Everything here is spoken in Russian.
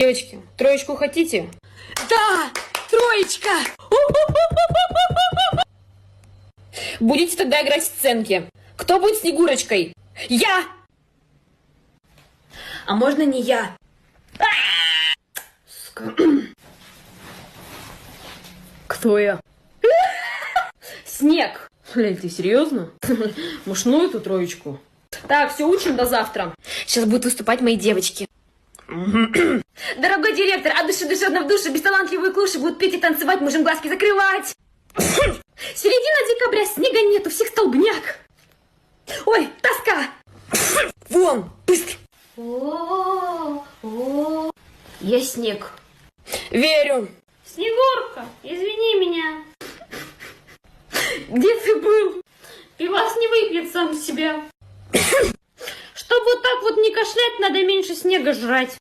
Девочки, троечку хотите? Да, троечка! Будете тогда играть в сценки. Кто будет Снегурочкой? Я! А можно не я? Кто я? Снег. Лель, ты серьезно? Может, ну эту троечку? Так, все, учим до завтра. Сейчас будут выступать мои девочки. Дорогой директор, от души душевно в душе, бесталантливые клуши будут петь и танцевать, можем глазки закрывать. Середина декабря, снега нет, у всех столбняк. Ой, тоска. Вон, быстро. Я снег. Верю. Снегурка, извини меня. Где ты был? Пивас не выпьет сам себя. Чтобы вот так вот не кашлять, надо меньше снега жрать.